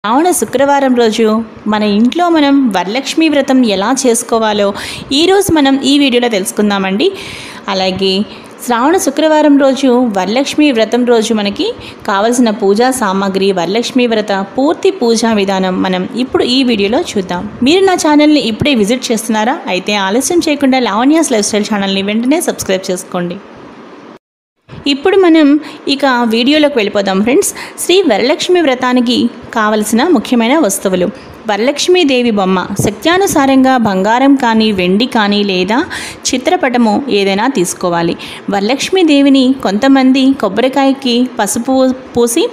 శ్రావణ శుక్రవారం రోజు మన ఇంట్లో మనం వరలక్ష్మి వ్రతం ఎలా చేసుకోవాలో ఈరోజు మనం ఈ వీడియోలో తెలుసుకుందామండి. అలాగే శ్రావణ శుక్రవారం రోజు వరలక్ష్మి వ్రతం రోజు మనకి కావలసిన పూజా సామాగ్రి, వరలక్ష్మి వ్రత పూర్తి పూజా విధానం మనం ఇప్పుడు ఈ వీడియోలో చూద్దాం. మీరు నా ఛానల్ని ఇప్పుడే విజిట్ చేస్తున్నారా? అయితే ఆలస్యం చేయకుండా లావణ్యాస్ లైఫ్ స్టైల్ ఛానల్ని వెంటనే సబ్స్క్రైబ్ చేసుకోండి. ఇప్పుడు మనం ఇక వీడియోలోకి వెళ్ళిపోదాం ఫ్రెండ్స్. శ్రీ వరలక్ష్మి వ్రతానికి కావలసిన ముఖ్యమైన వస్తువులు: వరలక్ష్మీదేవి బొమ్మ, శక్త్యానుసారంగా బంగారం కానీ వెండి కానీ లేదా చిత్రపటము ఏదైనా తీసుకోవాలి. వరలక్ష్మీదేవిని కొంతమంది కొబ్బరికాయకి పసుపు పూసి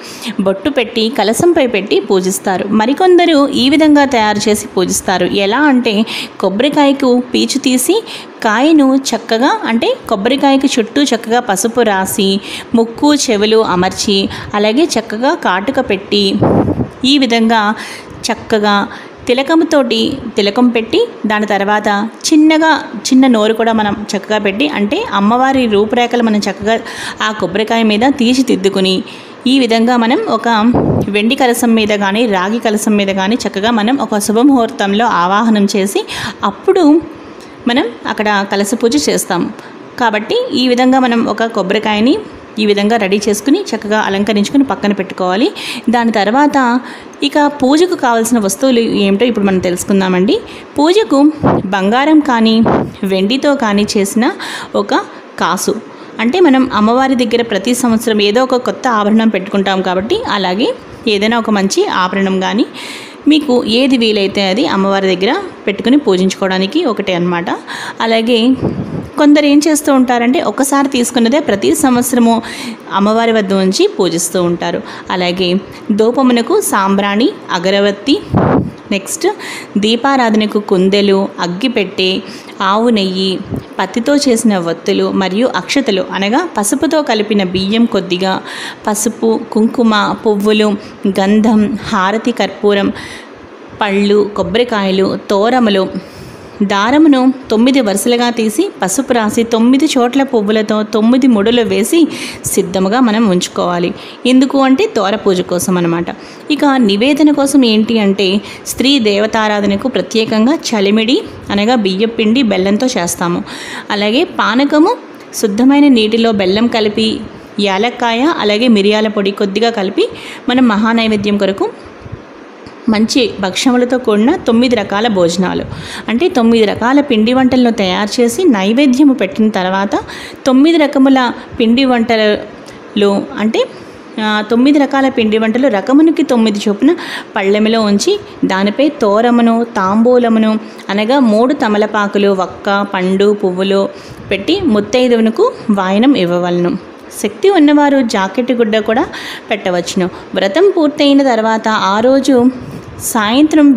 బొట్టు పెట్టి కలశంపై పెట్టి పూజిస్తారు. మరికొందరు ఈ విధంగా తయారు చేసి పూజిస్తారు. ఎలా అంటే కొబ్బరికాయకు పీచు తీసి కాయను చక్కగా అంటే కొబ్బరికాయకి చుట్టూ చక్కగా పసుపు రాసి ముక్కు చెవులు అమర్చి అలాగే చక్కగా కాటుక పెట్టి ఈ విధంగా చక్కగా తిలకం పెట్టి దాని తర్వాత చిన్న నోరు కూడా మనం చక్కగా పెట్టి అంటే అమ్మవారి రూపురేఖలు మనం చక్కగా ఆ కొబ్బరికాయ మీద తీర్చిదిద్దుకుని ఈ విధంగా మనం ఒక వెండి కలశం మీద కానీ రాగి కలశం మీద కానీ చక్కగా మనం ఒక శుభముహూర్తంలో ఆవాహనం చేసి అప్పుడు మనం అక్కడ కలశ పూజ చేస్తాం. కాబట్టి ఈ విధంగా మనం ఒక కొబ్బరికాయని ఈ విధంగా రెడీ చేసుకుని చక్కగా అలంకరించుకుని పక్కన పెట్టుకోవాలి. దాని తర్వాత ఇక పూజకు కావాల్సిన వస్తువులు ఏమిటో ఇప్పుడు మనం తెలుసుకుందామండి. పూజకు బంగారం కానీ వెండితో కానీ చేసిన ఒక కాసు, అంటే మనం అమ్మవారి దగ్గర ప్రతి సంవత్సరం ఏదో ఒక కొత్త ఆభరణం పెట్టుకుంటాం కాబట్టి అలాగే ఏదైనా ఒక మంచి ఆభరణం కానీ మీకు ఏది వీలైతే అది అమ్మవారి దగ్గర పెట్టుకుని పూజించుకోవడానికి ఒకటే అన్నమాట. అలాగే కొందరు ఏం చేస్తూ ఉంటారంటే ఒకసారి తీసుకున్నదే ప్రతి సంవత్సరము అమ్మవారి వద్ద ఉంచి పూజిస్తూ ఉంటారు. అలాగే ధూపమునకు సాంబ్రాణి, అగరవత్తి, నెక్స్ట్ దీపారాధనకు కుందెలు, అగ్గిపెట్టె, ఆవు నెయ్యి, పత్తితో చేసిన వత్తులు మరియు అక్షతలు అనగా పసుపుతో కలిపిన బియ్యం కొద్దిగా, పసుపు, కుంకుమ, పువ్వులు, గంధం, హారతి, కర్పూరం, పళ్ళు, కొబ్బరికాయలు, తోరములు, దారమును 9 వరుసలుగా తీసి పసుపు రాసి 9 చోట్ల పువ్వులతో 9 ముడులు వేసి సిద్ధముగా మనం ఉంచుకోవాలి. ఎందుకు అంటే తోర పూజ కోసం అన్నమాట. ఇక నివేదన కోసం ఏంటి అంటే స్త్రీ దేవతారాధనకు ప్రత్యేకంగా చలిమిడి అనగా బియ్యం పిండి బెల్లంతో చేస్తాము. అలాగే పానకము శుద్ధమైన నీటిలో బెల్లం కలిపి యాలక్కాయ అలాగే మిరియాల పొడి కొద్దిగా కలిపి మనం మహానైవేద్యం కొరకు మంచి భక్ష్యములతో కూడిన 9 రకాల భోజనాలు అంటే 9 రకాల పిండి వంటలను తయారు చేసి నైవేద్యము పెట్టిన తర్వాత 9 రకముల పిండి వంటలు అంటే 9 రకాల పిండి వంటలు రకమునికి 9 చొప్పున పళ్ళెములో ఉంచి దానిపై తోరమును, తాంబూలమును అనగా 3 తమలపాకులు, వక్క, పండు, పువ్వులు పెట్టి ముత్తైదువునకు వాయనం ఇవ్వవలను. శక్తి ఉన్నవారు జాకెట్ గుడ్డ కూడా పెట్టవచ్చును. వ్రతం పూర్తయిన తర్వాత ఆ రోజు సాయంత్రం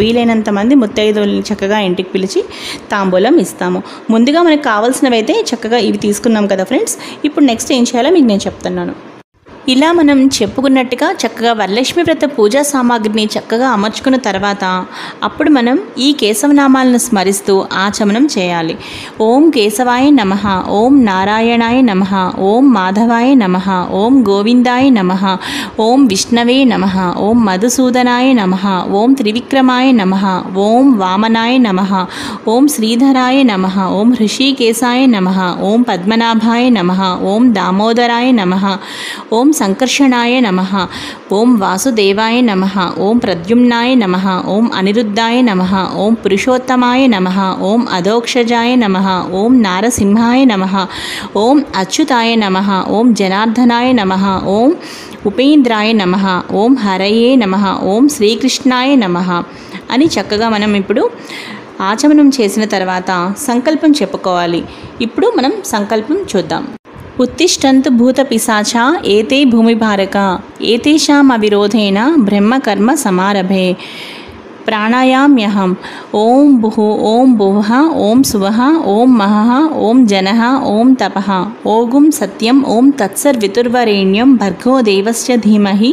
వీలైనంత మంది ముత్తైదువులను చక్కగా ఇంటికి పిలిచి తాంబూలం ఇస్తాము. ముందుగా మనకు కావాల్సినవి అయితే చక్కగా ఇవి తీసుకున్నాం కదా ఫ్రెండ్స్. ఇప్పుడు నెక్స్ట్ ఏం చేయాలో మీకు నేను చెప్తున్నాను. ఇలా మనం చెప్పుకున్నట్టుగా చక్కగా వరలక్ష్మి వ్రత పూజా సామాగ్రిని చక్కగా అమర్చుకున్న తర్వాత అప్పుడు మనం ఈ కేశవనామాలను స్మరిస్తూ ఆచమనం చేయాలి. ఓం కేశవాయ నమః, ఓం నారాయణాయ నమః, ఓం మాధవాయ నమః, ఓం గోవిందాయ నమః, ఓం విష్ణవే నమః, ఓం మధుసూదనాయ నమః, ఓం త్రివిక్రమాయ నమః, ఓం వామనాయ నమః, ఓం శ్రీధరాయ నమః, ఓం హృషికేశాయ నమః, ఓం పద్మనాభాయ నమః, ఓం దామోదరాయ నమః, ఓం సంకర్షణాయ నమః, ఓం వాసుదేవాయ నమః, ఓం ప్రద్యుమ్నాయ నమః, ఓం అనిరుద్ధాయ నమః, ఓం పురుషోత్తమాయ నమః, ఓం అధోక్షజాయ నమః, ఓం నారసింహాయ నమః, ఓం అచ్యుతాయ నమః, ఓం జనార్దనాయ నమః, ఓం ఉపేంద్రాయ నమః, ఓం హరయే నమః, ఓం శ్రీకృష్ణాయ నమః అని చక్కగా మనం ఇప్పుడు ఆచమనం చేసిన తర్వాత సంకల్పం చెప్పుకోవాలి. ఇప్పుడు మనం సంకల్పం చూద్దాం. ఉత్తిష్టంతు భూత పిశాచా ఏతే భూమిభారక ఏతేషాం అవిరోధేన బ్రహ్మకర్మ సమారభే. ప్రాణాయామ్యహం. ఓం భుః ఓం భువః ఓం సువః ఓం మహః ఓం జనః ఓం తపః ఓగుం సత్యం ఓం తత్సర్వితుర్వరేణ్యం భర్గో దేవస్య ధీమహి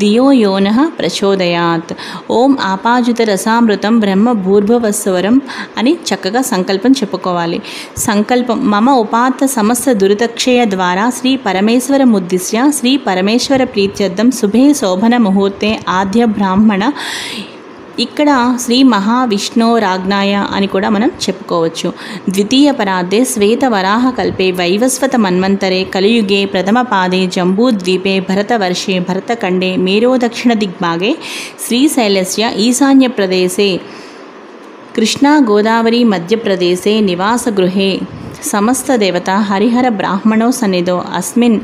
ధియో యో నః ప్రచోదయాత్. ఓం ఆపాజిత రసామృతం బ్రహ్మ భూర్భువస్వరం అని చక్కగా సంకల్పం చెప్పుకోవాలి. సంకల్పం మమ ఉపాత్త సమస్త దురితక్షయ ద్వారా శ్రీ పరమేశ్వరముద్దిశ్య శ్రీ పరమేశ్వర ప్రీత్యర్థం శుభే శోభన ముహూర్తే ఆద్య బ్రాహ్మణ. ఇక్కడ శ్రీ మహావిష్ణోరాజ్ఞాయ అని కూడా మనం చెప్పుకోవచ్చు. ద్వితీయ పరార్ధే శ్వేతవరాహ కల్పే వైవస్వత మన్వంతరే కలియుగే ప్రథమ పాదే జంబూద్వీపే భరతవర్షే భరతఖండే మేరో దక్షిణ దిగ్భాగే శ్రీశైలస్య ఈశాన్య ప్రదేశే కృష్ణా గోదావరి మధ్యప్రదేశే నివాసగృహే సమస్త దేవత హరిహర బ్రాహ్మణో సన్నిధో అస్మిన్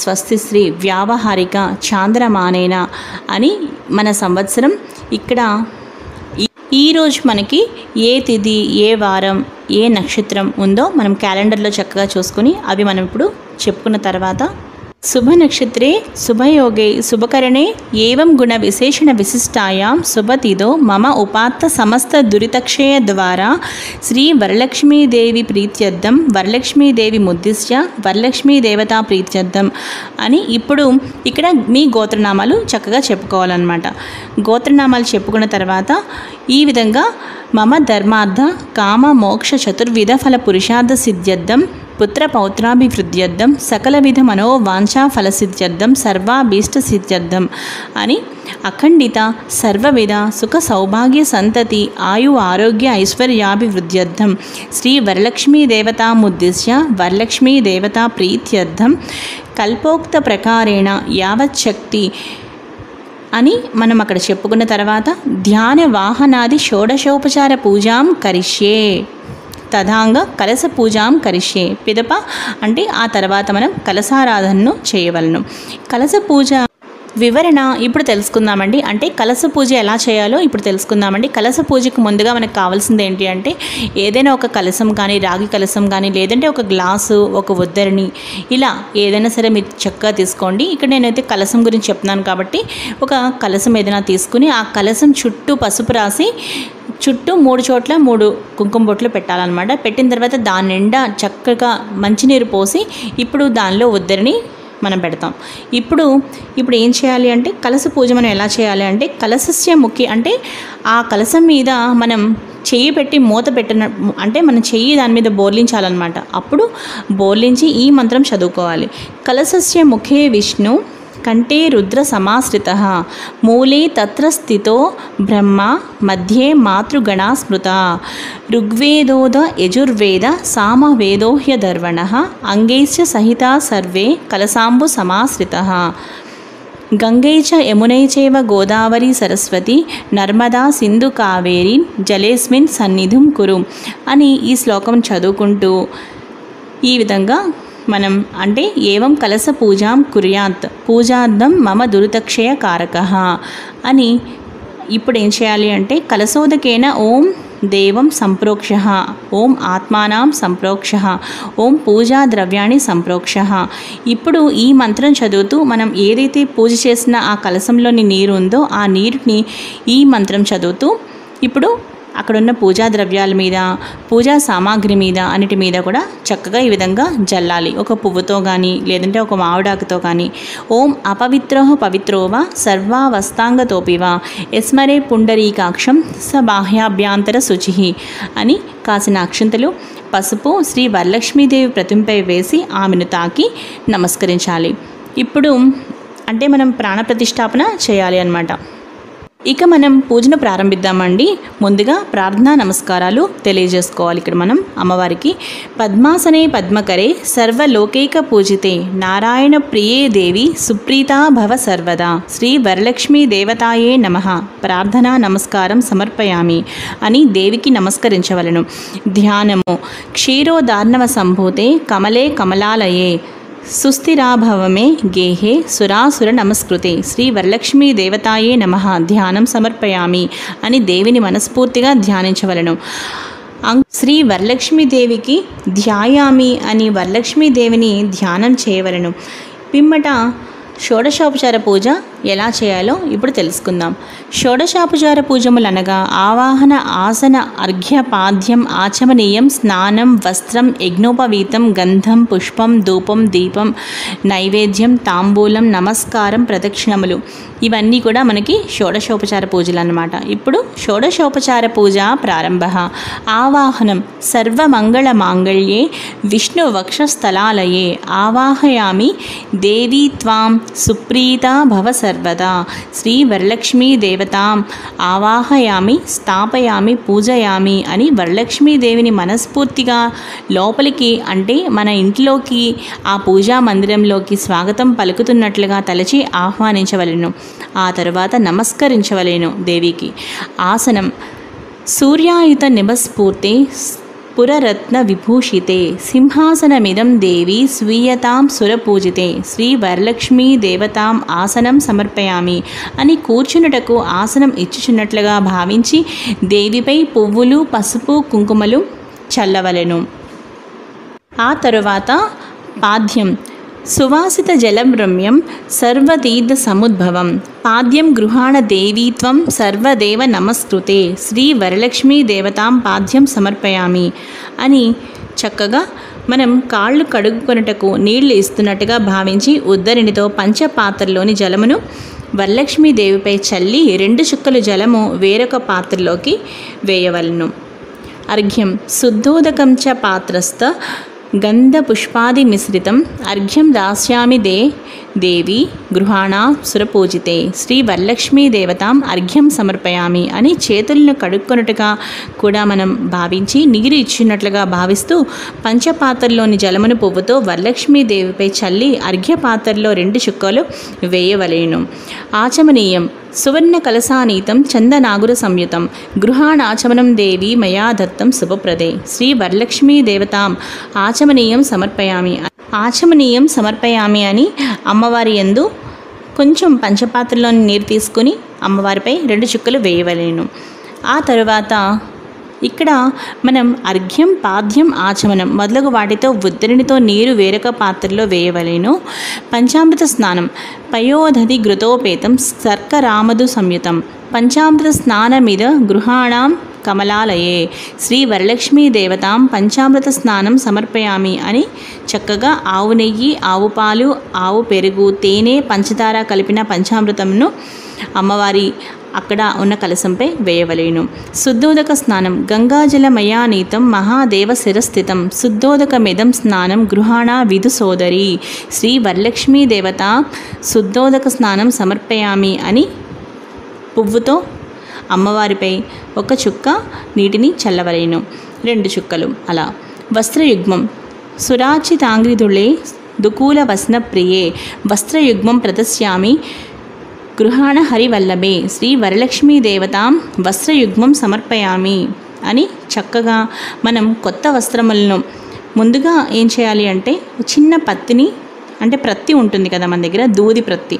స్వస్తి శ్రీ వ్యావహారిక చాంద్రమానేన అని మన సంవత్సరం. ఇక్కడ ఈరోజు మనకి ఏ తిథి ఏ వారం ఏ నక్షత్రం ఉందో మనం క్యాలెండర్లో చక్కగా చూసుకొని అవి మనం ఇప్పుడు చెప్పుకున్న తర్వాత శుభ నక్షత్రే శుభయోగే శుభకరణే ఏవం గుణ విశేషణ విశిష్టాయాం శుభతిథో మమ ఉపాత్త సమస్త దురితక్షయ ద్వారా శ్రీ వరలక్ష్మీదేవి ప్రీత్యర్థం వరలక్ష్మీదేవి ముద్దిశ్య వరలక్ష్మీ దేవతా ప్రీత్యర్థం అని ఇప్పుడు ఇక్కడ మీ గోత్రనామాలు చక్కగా చెప్పుకోవాలన్నమాట. గోత్రనామాలు చెప్పుకున్న తర్వాత ఈ విధంగా మమ ధర్మార్థ కామ మోక్ష చతుర్విధ ఫల పురుషార్థ సిద్ధ్యర్థం పుత్ర పౌత్రాభివృద్ధ్యర్థం సకల విధ మనోవాంఛా ఫలసిద్ధ్యర్థం సర్వాభీష్ట సిద్ధ్యర్థం అని అఖండిత సర్వవిధ సుఖ సౌభాగ్య సంతతి ఆయు ఆరోగ్య ఐశ్వర్యాభివృద్ధ్యర్థం శ్రీ వరలక్ష్మీ దేవతాముద్దిశ్య వరలక్ష్మీ దేవతా ప్రీత్యర్థం కల్పోక్త ప్రకారేణ యావచ్చక్తి అని మనం అక్కడ చెప్పుకున్న తర్వాత ధ్యాన వాహనాది షోడశోపచార పూజాం కరిష్యే తథాంగ కలశ పూజాం కరిష్యే. పిదప అంటే ఆ తర్వాత మనం కలశారాధనను చేయవలను. కలశ పూజ వివరణ ఇప్పుడు తెలుసుకుందామండి. అంటే కలశ పూజ ఎలా చేయాలో ఇప్పుడు తెలుసుకుందామండి. కలశ పూజకు ముందుగా మనకు కావాల్సింది ఏంటి అంటే ఏదైనా ఒక కలశం కానీ రాగి కలశం కానీ లేదంటే ఒక గ్లాసు ఒక ఉద్దరిని ఇలా ఏదైనా సరే మీరు చక్కగా తీసుకోండి. ఇక్కడ నేనైతే కలశం గురించి చెప్తున్నాను కాబట్టి ఒక కలశం ఏదైనా తీసుకుని ఆ కలశం చుట్టూ పసుపు రాసి చుట్టూ 3 చోట్ల 3 కుంకుమ బొట్లు పెట్టాలన్నమాట. పెట్టిన తర్వాత దాని నిండా చక్కగా మంచినీరు పోసి ఇప్పుడు దానిలో ఉద్దరిని మనం పెడతాం. ఇప్పుడు ఏం చేయాలి అంటే కలశ పూజ మనం ఎలా చేయాలి అంటే కలశస్య ముఖ్య అంటే ఆ కలశం మీద మనం చెయ్యి పెట్టి మూత పెట్టిన అంటే మనం చెయ్యి దాని మీద బోర్లించాలన్నమాట. అప్పుడు బోర్లించి ఈ మంత్రం చదువుకోవాలి. కలశస్య ముఖే విష్ణు కంఠే రుద్ర సమాశ్రితః మూలే తత్ర స్థితో బ్రహ్మ మధ్యే మాతృగణా స్మృత ఋగ్వేదోద యజుర్వేద సామవేదో హ్యధర్వణః అంగైశ్చ సహితా సర్వే కలశాంబు సమాశ్రితః గంగై చ యమునై చైవ గోదావరి సరస్వతి నర్మదా సింధు కావేరి జలేస్మిన్ సన్నిధిం కురు అని ఈ శ్లోకం చదువుకుంటూ ఈ విధంగా మనం అంటే ఏవం కలశ పూజాం కుర్యాత్ పూజార్థం మమ దురితక్షయ కారకః అని ఇప్పుడు ఏం చేయాలి అంటే కలశోదకేన ఓం దేవం సంప్రోక్షః ఓం ఆత్మానాం సంప్రోక్షః ఓం పూజా ద్రవ్యాన్ని సంప్రోక్షః. ఇప్పుడు ఈ మంత్రం చదువుతూ మనం ఏదైతే పూజ చేసిన ఆ కలశంలోని నీరు ఉందో ఆ నీరుని ఈ మంత్రం చదువుతూ ఇప్పుడు అక్కడున్న పూజా ద్రవ్యాల మీద పూజా సామాగ్రి మీద అన్నిటి మీద కూడా చక్కగా ఈ విధంగా జల్లాలి. ఒక పువ్వుతో కానీ లేదంటే ఒక మామిడాకుతో కానీ ఓం అపవిత్రో పవిత్రోవా సర్వావస్థాంగతోపివా యస్మరే పుండరీకాక్షం స బాహ్యాభ్యాంతర శుచి అని కాసిన అక్షంతలు పసుపు శ్రీ వరలక్ష్మీదేవి ప్రతిమపై వేసి ఆమెను తాకి నమస్కరించాలి. ఇప్పుడు అంటే మనం ప్రాణప్రతిష్ఠాపన చేయాలి అన్నమాట. ఇక మనం పూజను ప్రారంభిద్దామండి. ముందుగా ప్రార్థనా నమస్కారాలు తెలియజేసుకోవాలి. ఇక్కడ మనం అమ్మవారికి పద్మాసనే పద్మకరే సర్వలోకైక పూజితే నారాయణ ప్రియే దేవి సుప్రీతా భవ సర్వదా శ్రీ వరలక్ష్మీ దేవతాయే నమః ప్రార్థనా నమస్కారం సమర్పయామి అని దేవికి నమస్కరించవలను. ధ్యానము క్షీరోదార్ణవ సంభూతే కమలే కమలాలయే సుస్థిరాభవమే గేహే సురాసుర నమస్కృతే శ్రీ వరలక్ష్మీ దేవతాయే నమః ధ్యానం సమర్పయామి అని దేవిని మనస్ఫూర్తిగా ధ్యానించవలను. శ్రీ వరలక్ష్మీదేవికి ధ్యాయామి అని వరలక్ష్మీదేవిని ధ్యానం చేయవలను. పిమ్మట షోడశోపచార పూజ ఎలా చేయాలో ఇప్పుడు తెలుసుకుందాం. షోడశోపచార పూజములు అనగా ఆవాహన, ఆసన, అర్ఘ్య, పాద్యం, ఆచమనీయం, స్నానం, వస్త్రం, యజ్ఞోపవీతం, గంధం, పుష్పం, ధూపం, దీపం, నైవేద్యం, తాంబూలం, నమస్కారం, ప్రదక్షిణములు ఇవన్నీ కూడా మనకి షోడశోపచార పూజలు అన్నమాట. ఇప్పుడు షోడశోపచార పూజ ప్రారంభ. ఆవాహనం. సర్వమంగళ మాంగళ్యే విష్ణు వక్షస్థలాలయే ఆవాహయామి దేవీ త్వాం సుప్రీతా భవ సర్వదా. శ్రీ వరలక్ష్మీ దేవతాం ఆవాహయామి, స్థాపయామి, పూజయామి అని వరలక్ష్మీదేవిని మనస్ఫూర్తిగా లోపలికి అంటే మన ఇంట్లోకి ఆ పూజా మందిరంలోకి స్వాగతం పలుకుతున్నట్లుగా తలచి ఆహ్వానించవలెను. ఆ తర్వాత నమస్కరించవలెను దేవికి. ఆసనం. సూర్యాయుత నిభస్ఫూర్తే పురరత్న విభూషితే సింహాసనమిదం దేవి స్వీయతాం సురపూజితే. శ్రీ వరలక్ష్మీ దేవతాం ఆసనం సమర్పయామి అని కూర్చున్నటకు ఆసనం ఇచ్చుచున్నట్లుగా భావించి దేవిపై పువ్వులు, పసుపు, కుంకుమలు చల్లవలెను. ఆ తరువాత పాద్యం. సువాసిత జలం రమ్యం సర్వతీర్థ సముద్భవం పాద్యం గృహాణ దేవీత్వం సర్వదేవ నమస్కృతే. శ్రీ వరలక్ష్మీ దేవతాం పాద్యం సమర్పయామి అని చక్కగా మనం కాళ్ళు కడుగుకొనుటకు నీళ్లు ఇస్తున్నట్టుగా భావించి ఉద్దరినితో పంచపాత్రలోని జలమును వరలక్ష్మీదేవిపై చల్లి 2 చుక్కలు జలము వేరొక పాత్రలోకి వేయవలను. అర్ఘ్యం. శుద్ధోదకం చ పాత్రస్థ గంధ పుష్పాది మిశ్రితం అర్ఘ్యం దాస్యామి దేవి గృహాణ సురపూజితే. శ్రీ వరలక్ష్మీ దేవతాం అర్ఘ్యం సమర్పయామి అని చేతులను కడుక్కొనుటగా కూడా మనం భావించి నీరు ఇచ్చినట్లుగా భావిస్తూ పంచపాత్రలోని జలమును పువ్వుతో వరలక్ష్మీదేవిపై చల్లి అర్ఘ్య పాత్రలో 2 చుక్కలు వేయవలేను. ఆచమనీయం. సువర్ణ కలసానీతం చందనాగుర సంయుతం గృహాణాచమనం దేవి మయా దత్తం శుభప్రదే. శ్రీ వరలక్ష్మీ దేవతాం ఆచమనీయం సమర్పయామి. ఆచమనీయం సమర్పయామి అని అమ్మవారి యందు కొంచెం పంచపాత్రలోని నీరు తీసుకుని అమ్మవారిపై 2 చుక్కలు వేయవలేను. ఆ తరువాత ఇక్కడ మనం అర్ఘ్యం, పాద్యం, ఆచమనం మొదలగు వాటితో ఉద్దరినితో నీరు వేరొక పాత్రలో వేయవలేను. పంచామృత స్నానం. పయోదధి ఘృతోపేతం శర్కరామధు సంయుతం పంచామృత స్నానమిద గృహాణాం కమలాలయే. శ్రీ వరలక్ష్మీ దేవతాం పంచామృత స్నానం సమర్పయామి అని చక్కగా ఆవు నెయ్యి, ఆవు పాలు, ఆవు పెరుగు, తేనె, పంచదార కలిపిన పంచామృతంను అమ్మవారి అక్కడ ఉన్న కలశంపై వేయవలేను. శుద్ధోదక స్నానం. గంగాజలమయానీతం మహాదేవ శిరస్థితం శుద్ధోదకమిదం స్నానం గృహాణ విధు సోదరి. శ్రీ వరలక్ష్మీ దేవత శుద్ధోదక స్నానం సమర్పయామి అని పువ్వుతో అమ్మవారిపై 1 చుక్క నీటిని చల్లవలేను. 2 చుక్కలు అలా. వస్త్రయుగ్మం. సురాచితాంగ్రిదుళే దుకూల వస్న ప్రియే వస్త్రయుగ్మం ప్రదస్యామి గృహాణ హరివల్లభే. శ్రీ వరలక్ష్మీ దేవతాం వస్త్రయుగ్మం సమర్పయామి అని చక్కగా మనం కొత్త వస్త్రములను ముందుగా ఏం చేయాలి అంటే చిన్న పత్తిని అంటే ప్రత్తి ఉంటుంది కదా మన దగ్గర, దూది ప్రత్తి,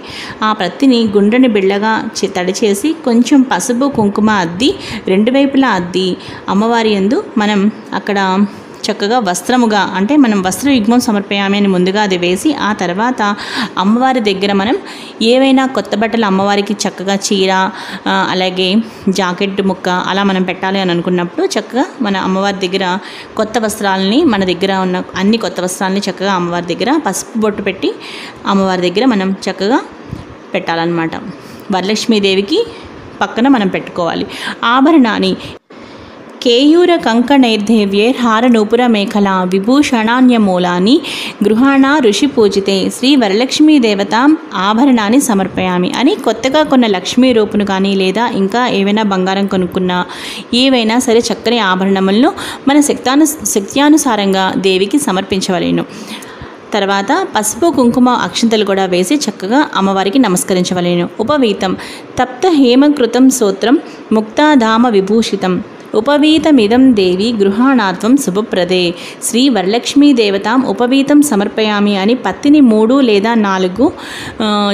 ఆ ప్రత్తిని గుండ్రని బిళ్ళగా తడి చేసి కొంచెం పసుపు కుంకుమ అద్ది 2 వైపులా అద్ది అమ్మవారి యందు మనం అక్కడ చక్కగా వస్త్రముగా అంటే మనం వస్త్రయుగ్మం సమర్పయామి అని ముందుగా అది వేసి ఆ తర్వాత అమ్మవారి దగ్గర మనం ఏవైనా కొత్త బట్టలు అమ్మవారికి చక్కగా చీర అలాగే జాకెట్ ముక్క అలా మనం పెట్టాలి అని అనుకున్నప్పుడు చక్కగా మన అమ్మవారి దగ్గర కొత్త వస్త్రాలని మన దగ్గర ఉన్న అన్ని కొత్త వస్త్రాలని చక్కగా అమ్మవారి దగ్గర పసుపు బొట్టు పెట్టి అమ్మవారి దగ్గర మనం చక్కగా పెట్టాలన్నమాట. వరలక్ష్మీదేవికి పక్కన మనం పెట్టుకోవాలి. ఆభరణాన్ని. కేయూర కంకణైర్దేవ్యేర్ హారనూపుర మేఖలా విభూషణాన్యమూలాని గృహాణ ఋషి పూజితే. శ్రీ వరలక్ష్మీ దేవతాం ఆభరణాన్ని సమర్పయామి అని కొత్తగా కొన్న లక్ష్మీ రూపును కానీ లేదా ఇంకా ఏవైనా బంగారం కొనుక్కున్నా ఏవైనా సరే చక్కని ఆభరణములను మన శక్త్యానుసారంగా దేవికి సమర్పించవలేను. తర్వాత పసుపు కుంకుమ అక్షంతలు కూడా వేసి చక్కగా అమ్మవారికి నమస్కరించవలేను. ఉపవీతం. తప్త హేమకృతం సూత్రం ముక్తాధామ విభూషితం ఉపవీతమిదం దేవి గృహాణాత్వం శుభప్రదే. శ్రీ వరలక్ష్మీ దేవతాం ఉపవీతం సమర్పయామి అని పత్తిని 3 లేదా 4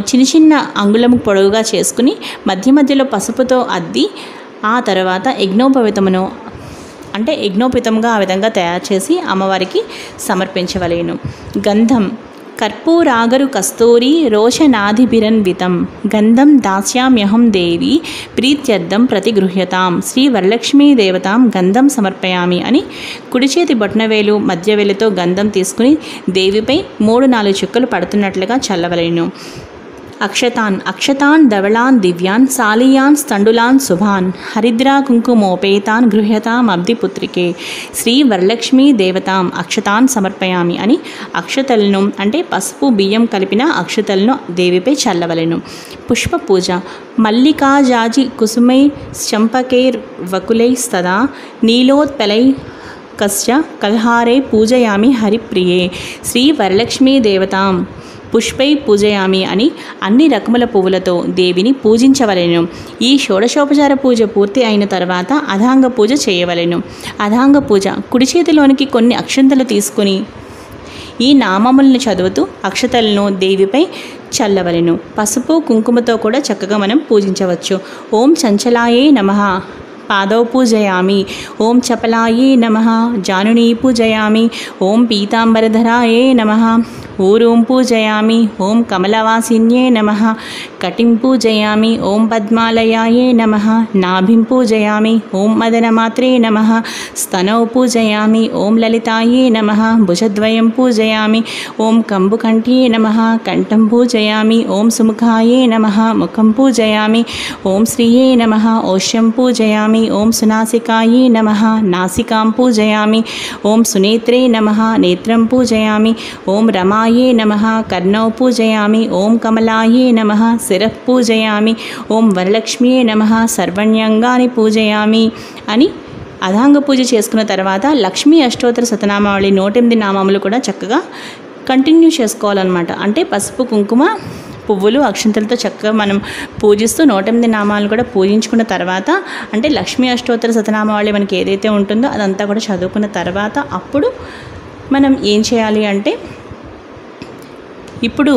చిన్న చిన్న అంగుళము పొడవుగా చేసుకుని మధ్య మధ్యలో పసుపుతో అద్ది ఆ తర్వాత యజ్ఞోపవీతమును అంటే యజ్ఞోపేతంగా ఆ విధంగా తయారు చేసి అమ్మవారికి సమర్పించవలేను. గంధం. కర్పూరాగరు కస్తూరి రోషనాధిభిరన్వితం గంధం దాస్యామ్యహం దేవి ప్రీత్యర్థం ప్రతిగృహ్యతాం శ్రీ వరలక్ష్మీ దేవతాం గంధం సమర్పయామి అని కుడి చేతి బొట్నవేలు మధ్యవేలుతో గంధం తీసుకుని దేవిపై 3-4 చుక్కలు పడుతున్నట్లుగా చల్లవలెను. అక్షతాన్ ధవళాన్ దివ్యాన్ సాలియాన్ స్థండులాన్ శుభాన్ హరిద్రా కుంకుమోపేతాన్ గృహ్యతామబ్ధిపుత్రికే శ్రీ వరలక్ష్మీ దేవతాం అక్షతాన్ సమర్పయామి అని అక్షతలను అంటే పసుపు బియ్యం కలిపిన అక్షతలను దేవిపై చల్లవలెను. పుష్ప పూజ మల్లికాజాజి కుసుమై చంపకైర్ వకులై సదా నీలోత్పలై కశ్చ కల్హారే పూజయామి హరిప్రియే శ్రీ వరలక్ష్మీ దేవతాం పుష్పై పూజయామి అని అన్ని రకముల పువ్వులతో దేవిని పూజించవలెను. ఈ షోడశోపచార పూజ పూర్తి అయిన తర్వాత అధాంగ పూజ చేయవలెను. అధాంగ పూజ కుడి చేతిలోనికి కొన్ని అక్షంతలు తీసుకుని ఈ నామములను చదువుతూ అక్షతలను దేవిపై చల్లవలెను. పసుపు కుంకుమతో కూడా చక్కగా మనం పూజించవచ్చు. ఓం చంచలాయే నమః పాదౌ పూజయామి. ఓం చపలాయే నమః జానునీ పూజయామి. ఓం పీతాంబరధరాయే నమః ఊరూం పూజయామి. ఓం కమలవాసిన్యే నమః కటిం పూజయామి. ఓం పద్మాలయాయే నమః నాభిం పూజయామి. ఓం మదనమాత్రే నమః స్తనౌ పూజయామి. ఓం లలితాయే నమః భుజద్వయం పూజయామి. ఓం కంబుకంఠ్యే నమః కంఠం పూజయామి. ఓం సుముఖాయే నమః ముఖం పూజయామి. ఓం శ్రీయే నమః ఓష్యం పూజయామి. ఓం సునాసికాయే నమః నాసికాం పూజయామి. ఓం సునేత్రే నమః నేత్రం పూజయామి. ఓం రమాయే నమః కర్ణౌ పూజయామి. ఓం కమలాయే నమః శిరః పూజయామి. ఓం వరలక్ష్మ్యే నమః సర్వణ్యంగాని పూజయామి అని అధాంగ పూజ చేసుకున్న తర్వాత లక్ష్మీ అష్టోత్తర శతనామావళి 108 నామములు కూడా చక్కగా కంటిన్యూ చేసుకోవాలన్నమాట. అంటే పసుపు కుంకుమ పువ్వులు అక్షంతలతో చక్కగా మనం పూజిస్తూ 108 నామాలు కూడా పూజించుకున్న తర్వాత అంటే లక్ష్మీ అష్టోత్తర శతనామావళి మనకి ఏదైతే ఉంటుందో అదంతా కూడా చదువుకున్న తర్వాత అప్పుడు మనం ఏం చేయాలి అంటే ఇప్పుడు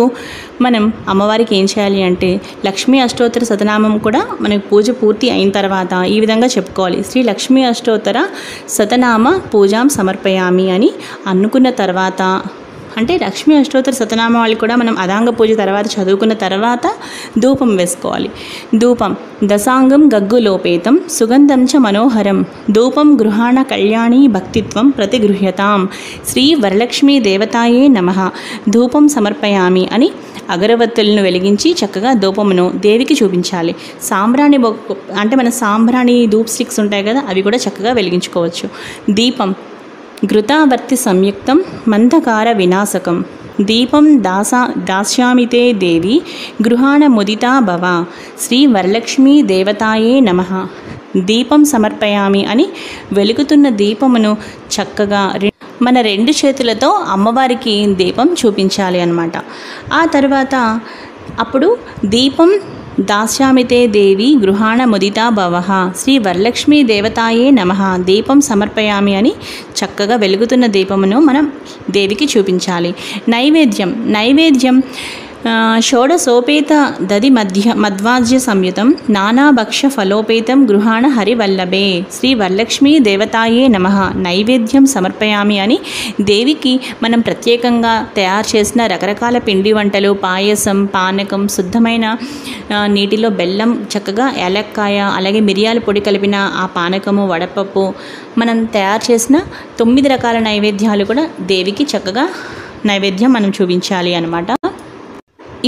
మనం అమ్మవారికి ఏం చేయాలి అంటే లక్ష్మీ అష్టోత్తర శతనామం కూడా మనకి పూజ పూర్తి అయిన తర్వాత ఈ విధంగా చెప్పుకోవాలి. శ్రీ లక్ష్మీ అష్టోత్తర శతనామ పూజాం సమర్పయామి అని అనుకున్న తర్వాత అంటే లక్ష్మీ అష్టోత్తర శతనామావళి కూడా మనం అదాంగ పూజ తర్వాత చదువుకున్న తర్వాత ధూపం వేసుకోవాలి. ధూపం దశాంగం గగ్గులోపేతం సుగంధం చ మనోహరం ధూపం గృహాణ కళ్యాణి భక్తిత్వం ప్రతిగృహ్యతాం శ్రీ వరలక్ష్మీ దేవతాయే నమః ధూపం సమర్పయామి అని అగరవత్తులను వెలిగించి చక్కగా ధూపమును దేవికి చూపించాలి. సాంబ్రాణి అంటే మన సాంబ్రాణి ధూప్ స్టిక్స్ ఉంటాయి కదా, అవి కూడా చక్కగా వెలిగించుకోవచ్చు. దీపం ఘృతావర్తి సంయుక్తం మందకార వినాశకం దీపం దాస్యామితే దేవి గృహాణ ముదితా భవ శ్రీ వరలక్ష్మీ దేవతాయే నమః దీపం సమర్పయామి అని వెలుగుతున్న దీపమును చక్కగా మన 2 చేతులతో అమ్మవారికి దీపం చూపించాలి అన్నమాట. ఆ తర్వాత అప్పుడు దీపం దాస్యామితే దేవి గృహాణ ముదితా భవః శ్రీ వరలక్ష్మీ దేవతాయే నమః దీపం సమర్పయామి అని చక్కగా వెలుగుతున్న దీపమును మనం దేవికి చూపించాలి. నైవేద్యం షోడశోపేత దది మధ్వాజ్య సంయుతం నానాభక్ష ఫలోపేతం గృహాణ హరివల్లభే శ్రీ వరలక్ష్మీ దేవతాయే నమః నైవేద్యం సమర్పయామి అని దేవికి మనం ప్రత్యేకంగా తయారు చేసిన రకరకాల పిండి వంటలు, పాయసం, పానకం, శుద్ధమైన నీటిలో బెల్లం, చక్కగా ఏలక్కాయ, అలాగే మిరియాల పొడి కలిపిన ఆ పానకము, వడపప్పు, మనం తయారు చేసిన 9 రకాల నైవేద్యాలు కూడా దేవికి చక్కగా నైవేద్యం మనం చూపించాలి అన్నమాట.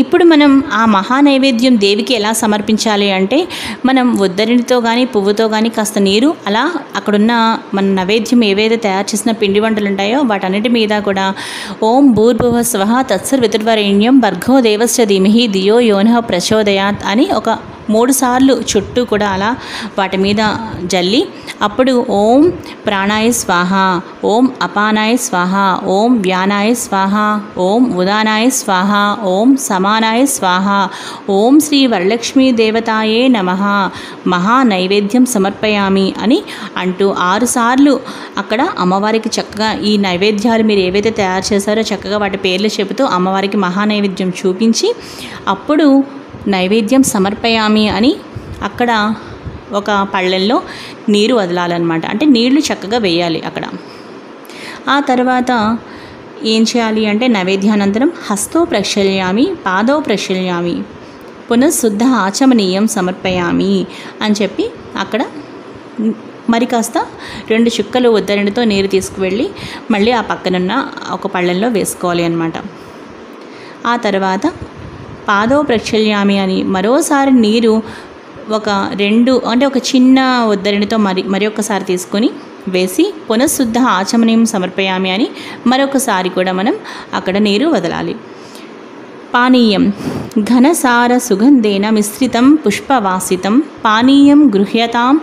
ఇప్పుడు మనం ఆ మహా నైవేద్యం దేవికి ఎలా సమర్పించాలి అంటే మనం ఉద్దరినితో కానీ పువ్వుతో కానీ కాస్త నీరు అలా అక్కడున్న మన నైవేద్యం ఏవైతే తయారు చేసిన పిండి వంటలు ఉంటాయో వాటన్నిటి మీద కూడా ఓం భూర్భువః స్వః తత్సర్వితుర్వరేణ్యం భర్గో దేవస్య ధీమహి ధియో యోనః ప్రచోదయాత్ అని ఒక 3 సార్లు చుట్టూ కూడా అలా వాటి మీద జల్లి అప్పుడు ఓం ప్రాణాయ స్వాహ, ఓం అపానాయ స్వాహ, ఓం వ్యానాయ స్వాహ, ఓం ఉదానాయ స్వాహ, ఓం సమానాయ స్వాహ, ఓం శ్రీ వరలక్ష్మీ దేవతాయే నమః మహా నైవేద్యం సమర్పయామి అని అంటూ 6 సార్లు అక్కడ అమ్మవారికి చక్కగా ఈ నైవేద్యాలు మీరు ఏవైతే తయారు చేశారో చక్కగా వాటి పేర్లు చెబుతూ అమ్మవారికి మహా నైవేద్యం చూపించి అప్పుడు నైవేద్యం సమర్పయామి అని అక్కడ ఒక పళ్ళెల్లో నీరు వదలాలన్నమాట. అంటే నీళ్లు చక్కగా వేయాలి అక్కడ. ఆ తర్వాత ఏం చేయాలి అంటే నైవేద్యానంతరం హస్తో ప్రక్షాళయామి, పాదో ప్రక్షాళయామి, పునఃశుద్ధ ఆచమనీయం సమర్పయామి అని చెప్పి అక్కడ మరి కాస్త 2 చుక్కలు ఉద్దరణితో నీరు తీసుకువెళ్ళి మళ్ళీ ఆ పక్కనున్న ఒక పళ్ళెంలో వేసుకోవాలి అన్నమాట. ఆ తర్వాత పాదో ప్రక్షాళయామి అని మరోసారి నీరు ఒక చిన్న ఉద్దరణితో మరి ఒక్కసారి తీసుకొని వేసి పునఃశుద్ధ ఆచమనీయం సమర్పయామి అని మరొకసారి కూడా మనం అక్కడ నీరు వదలాలి. పానీయం ఘనసార సుగంధేన మిశ్రితం పుష్పవాసితం పానీయం గృహ్యతాం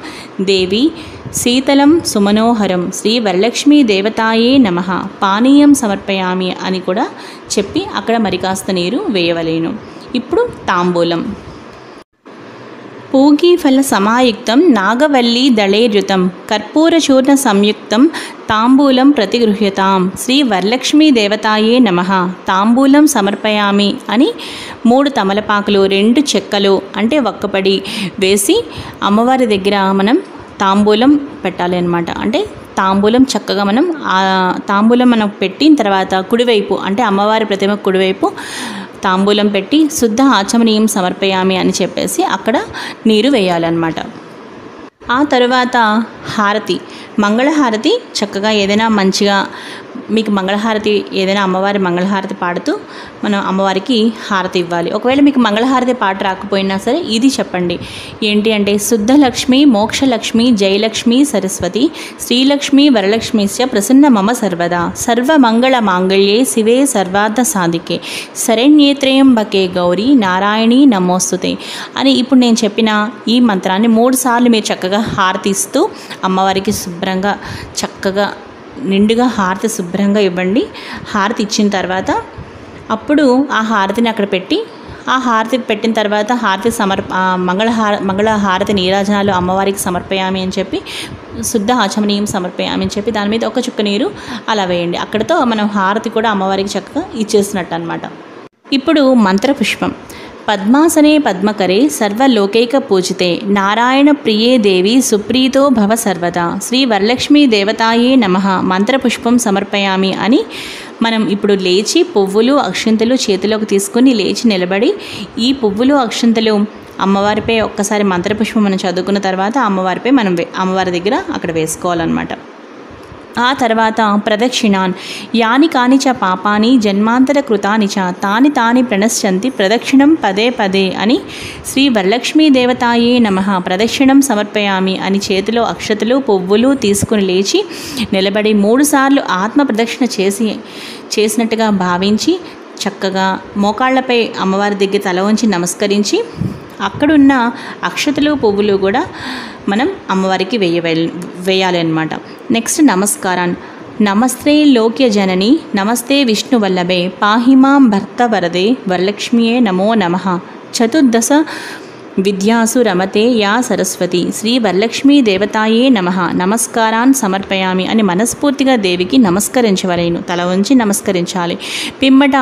దేవి శీతలం సుమనోహరం శ్రీ వరలక్ష్మీ దేవతాయే నమః పానీయం సమర్పయామి అని కూడా చెప్పి అక్కడ మరి కాస్త నీరు వేయవలేను. ఇప్పుడు తాంబూలం. పూగీఫల సమాయుక్తం నాగవల్లి దళేర్యుతం కర్పూరచూర్ణ సంయుక్తం తాంబూలం ప్రతిగృహ్యతాం శ్రీ వరలక్ష్మీ దేవతాయే నమః తాంబూలం సమర్పయామి అని 3 తమలపాకులు 2 చెక్కలు అంటే ఒక్కపడి వేసి అమ్మవారి దగ్గర మనం తాంబూలం పెట్టాలి అన్నమాట. అంటే తాంబూలం చక్కగా తాంబూలం మనం పెట్టిన తర్వాత కుడివైపు అంటే అమ్మవారి ప్రతిమ కుడివైపు తాంబూలం పెట్టి శుద్ధ ఆచమనీయం సమర్పయామి అని చెప్పేసి అక్కడ నీరు వేయాలన్నమాట. ఆ తర్వాత హారతి, మంగళహారతి చక్కగా ఏదైనా మంచిగా మీకు మంగళహారతి ఏదైనా అమ్మవారి మంగళహారతి పాడుతూ మనం అమ్మవారికి హారతి ఇవ్వాలి. ఒకవేళ మీకు మంగళహారతి పాట రాకపోయినా సరే ఇది చెప్పండి. ఏంటి అంటే శుద్ధలక్ష్మి మోక్షలక్ష్మి జయలక్ష్మి సరస్వతి శ్రీలక్ష్మి వరలక్ష్మిశ్చ ప్రసన్న మమ సర్వదా సర్వమంగళ మాంగళ్యే శివే సర్వార్థ సాధికే శరణ్యేత్రయంబకే గౌరీ నారాయణి నమోస్తుతే అని ఇప్పుడు నేను చెప్పిన ఈ మంత్రాన్ని 3 సార్లు మీరు చక్కగా హారతి ఇస్తూ అమ్మవారికి శుభ్రంగా చక్కగా నిండుగా హారతి శుభ్రంగా ఇవ్వండి. హారతి ఇచ్చిన తర్వాత అప్పుడు ఆ హారతిని అక్కడ పెట్టి ఆ హారతి పెట్టిన తర్వాత మంగళ హారతి నీరాజనాలు అమ్మవారికి సమర్పయామి అని చెప్పి శుద్ధ ఆచమనీయం సమర్పయామి అని చెప్పి దాని మీద ఒక చుక్క నీరు అలా వేయండి. అక్కడితో మనం హారతి కూడా అమ్మవారికి చక్కగా ఇచ్చేసినట్టు అనమాట. ఇప్పుడు మంత్రపుష్పం. పద్మాసనే పద్మకరే సర్వలోకైక పూజితే నారాయణ ప్రియే దేవి సుప్రీతో భవ సర్వదా శ్రీ వరలక్ష్మీ దేవతాయే నమః మంత్రపుష్పం సమర్పయామి అని మనం ఇప్పుడు లేచి పువ్వులు అక్షింతలు చేతిలోకి తీసుకొని లేచి నిలబడి ఈ పువ్వులు అక్షింతలు అమ్మవారిపై ఒక్కసారి మంత్రపుష్పం మనం చదువుకున్న తర్వాత అమ్మవారిపై మనం అమ్మవారి దగ్గర అక్కడ వేసుకోవాలన్నమాట. ఆ తర్వాత ప్రదక్షిణాన్ యాని కాని చ పాపాని జన్మాంతర కృతాని చ తాని ప్రణశ్యంతి ప్రదక్షిణం పదే పదే అని శ్రీ వరలక్ష్మీ దేవతాయే నమః ప్రదక్షిణం సమర్పయామి అని చేతిలో అక్షతలు పువ్వులు తీసుకుని లేచి నిలబడి 3 సార్లు ఆత్మ ప్రదక్షిణ చేసినట్టుగా భావించి చక్కగా మోకాళ్లపై అమ్మవారి దగ్గర తల వంచి నమస్కరించి అక్కడున్న అక్షతలు పువ్వులు కూడా మనం అమ్మవారికి వేయాలి అన్నమాట. నెక్స్ట్ నమస్కారాన్ని. నమస్తే లోక్య జనని నమస్తే విష్ణువల్లభే పాహిమాం భర్త వరదే వరలక్ష్మియే నమో నమః చతుర్దశ విద్యాసు రమతే యా సరస్వతి శ్రీ వరలక్ష్మీ దేవతాయే నమః నమస్కారాన్ సమర్పయామి అని మనస్ఫూర్తిగా దేవికి నమస్కరించవలేను. తల ఉంచి నమస్కరించాలి. పిమ్మట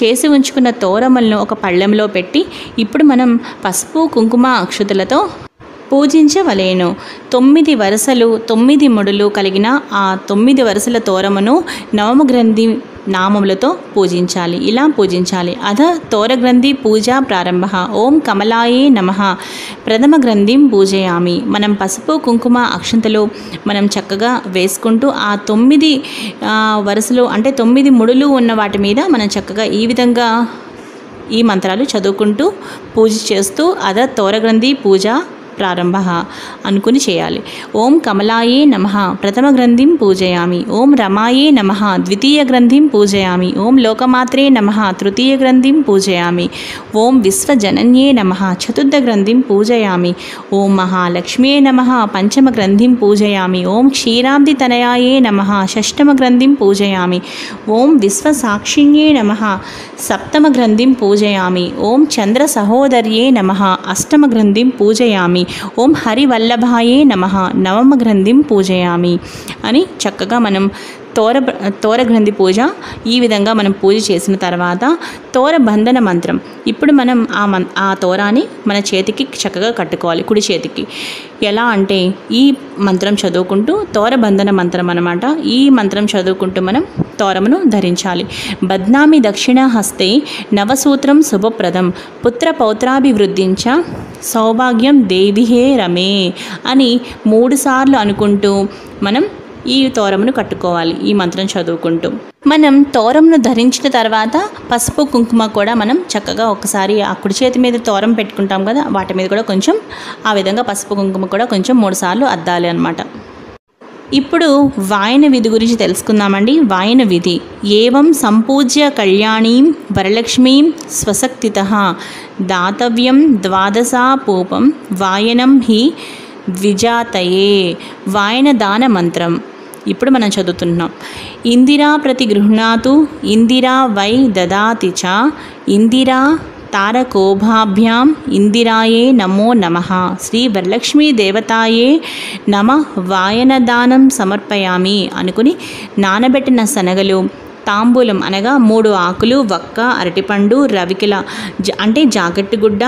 చేసి ఉంచుకున్న తోరమలను ఒక పళ్ళెంలో పెట్టి ఇప్పుడు మనం పసుపు కుంకుమ అక్షతలతో పూజించవలేను. 9 వరుసలు 9 ముడులు కలిగిన ఆ 9 వరుసల తోరమును నవమ గ్రంథి నామములతో పూజించాలి. ఇలా పూజించాలి. అధ తోరగ్రంథి పూజా ప్రారంభ. ఓం కమలాయే నమః ప్రథమ గ్రంథిం పూజయామి. మనం పసుపు కుంకుమ అక్షంతలు మనం చక్కగా వేసుకుంటూ ఆ 9 వరుసలు అంటే 9 ముడులు ఉన్న వాటి మీద మనం చక్కగా ఈ విధంగా ఈ మంత్రాలు చదువుకుంటూ పూజ చేస్తూ అధ తోరగ్రంథి పూజ ప్రారంభ అనుకుని చేయాలి. ఓం కమలాయే నమః ప్రథమ గ్రంథిం పూజయామి. ఓం రమాయే నమః ద్వితీయ గ్రంథిం పూజయామి. ఓం లోకమాత్రే నమః తృతీయ గ్రంథిం పూజయామి. ఓం విశ్వజనన్యే నమః చతుర్థ గ్రంథిం పూజయామి. ఓం మహాలక్ష్మ్యే నమః పంచమ గ్రంథిం పూజయామి. ఓం క్షీరాబ్ది తనయాయే నమః షష్టమ గ్రంథిం పూజయామి. ఓం విశ్వసాక్షిణ్యే నమః సప్తమ గ్రంథిం పూజయామి. ఓం చంద్ర సహోదర్యే నమః అష్టమ గ్రంథిం పూజయామి. ఓం హరివల్లభాయే నమః నవమ గ్రంథిం పూజయామి అని చక్కగా మనం తోరగ్రంథి పూజ ఈ విధంగా మనం పూజ చేసిన తర్వాత తోరబంధన మంత్రం. ఇప్పుడు మనం ఆ తోరాన్ని మన చేతికి చక్కగా కట్టుకోవాలి, కుడి చేతికి. ఎలా అంటే ఈ మంత్రం చదువుకుంటూ, తోరబంధన మంత్రం అన్నమాట, ఈ మంత్రం చదువుకుంటూ మనం తోరమును ధరించాలి. బధ్నామి దక్షిణ హస్తే నవసూత్రం శుభప్రదం పుత్ర పౌత్రాభివృద్ధించ సౌభాగ్యం దేవిహే రమే అని 3 సార్లు అనుకుంటూ మనం ఈ తోరమును కట్టుకోవాలి. ఈ మంత్రం చదువుకుంటూ మనం తోరమును ధరించిన తర్వాత పసుపు కుంకుమ కూడా మనం చక్కగా ఒకసారి ఆ కుడి చేతి మీద తోరం పెట్టుకుంటాం కదా, వాటి మీద కూడా కొంచెం ఆ విధంగా పసుపు కుంకుమ కూడా కొంచెం 3 సార్లు అద్దాలి అన్నమాట. ఇప్పుడు వాయన విధి గురించి తెలుసుకుందామండి. వాయన విధి: ఏవం సంపూజ్య కళ్యాణీం వరలక్ష్మీం స్వశక్తితః దాతవ్యం ద్వాదశాపూపం వాయనం హి ద్విజాతయే. వాయన దాన మంత్రం ఇప్పుడు మనం చదువుతున్నాం. ఇందిరా ప్రతి గృహ్ణాతు ఇందిరా వై దదాతి చ ఇందిరా తారకోభాభ్యాం ఇందిరాయే నమో నమః శ్రీ వరలక్ష్మీ దేవతాయే నమ వాయనదానం సమర్పయామి అనుకుని నానబెట్టిన శనగలు, తాంబూలం అనగా 3 ఆకులు, వక్క, అరటిపండు, రవికిల అంటే జాకెట్టు గుడ్డ,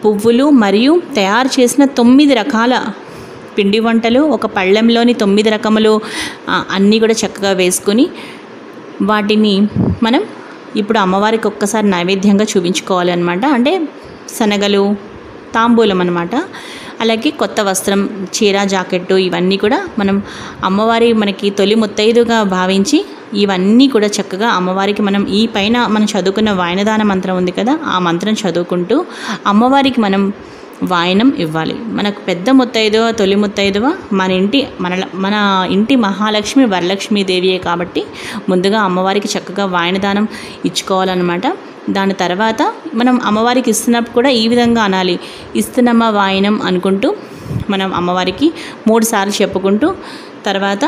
పువ్వులు మరియు తయారు చేసిన 9 రకాల పిండి వంటలు, ఒక పళ్ళెంలోని 9 రకములు అన్నీ కూడా చక్కగా వేసుకొని వాటిని మనం ఇప్పుడు అమ్మవారికి ఒక్కసారి నైవేద్యంగా చూపించుకోవాలి అన్నమాట. అంటే శనగలు, తాంబూలం అన్నమాట. అలాగే కొత్త వస్త్రం, చీర, జాకెట్టు ఇవన్నీ కూడా మనం అమ్మవారి మనకి తొలి ముత్తైదుగా భావించి ఇవన్నీ కూడా చక్కగా అమ్మవారికి మనం ఈ పైన మనం చదువుకున్న వాయనదాన మంత్రం ఉంది కదా, ఆ మంత్రం చదువుకుంటూ అమ్మవారికి మనం వాయనం ఇవ్వాలి. మనకు పెద్ద ముత్తైదువ, తొలి ముత్తైదువ మన ఇంటి మహాలక్ష్మి వరలక్ష్మీదేవియే కాబట్టి ముందుగా అమ్మవారికి చక్కగా వాయనదానం ఇచ్చుకోవాలన్నమాట. దాని తర్వాత మనం అమ్మవారికి ఇస్తున్నప్పుడు కూడా ఈ విధంగా అనాలి: ఇస్తున్నమ్మ వాయనం అనుకుంటూ మనం అమ్మవారికి 3 సార్లు చెప్పుకుంటూ తర్వాత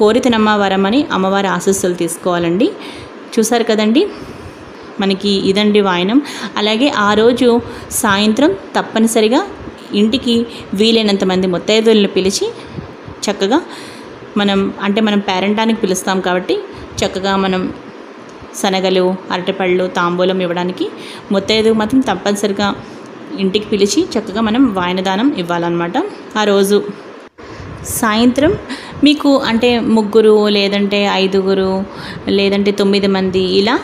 కోరితినమ్మ వరం అని అమ్మవారి ఆశీస్సులు తీసుకోవాలండి. చూసారు కదండి, మనకి ఇదండి వాయనం. అలాగే ఆ రోజు సాయంత్రం తప్పనిసరిగా ఇంటికి వీలైనంత మంది ముత్తైదులను పిలిచి చక్కగా మనం పేరంటానికి పిలుస్తాం కాబట్టి చక్కగా మనం శనగలు, అరటిపళ్ళు, తాంబూలం ఇవ్వడానికి ముత్తైదు మాత్రం తప్పనిసరిగా ఇంటికి పిలిచి చక్కగా మనం వాయనదానం ఇవ్వాలన్నమాట. ఆ రోజు సాయంత్రం మీకు అంటే 3 లేదంటే 5 లేదంటే 9 మంది ఇలా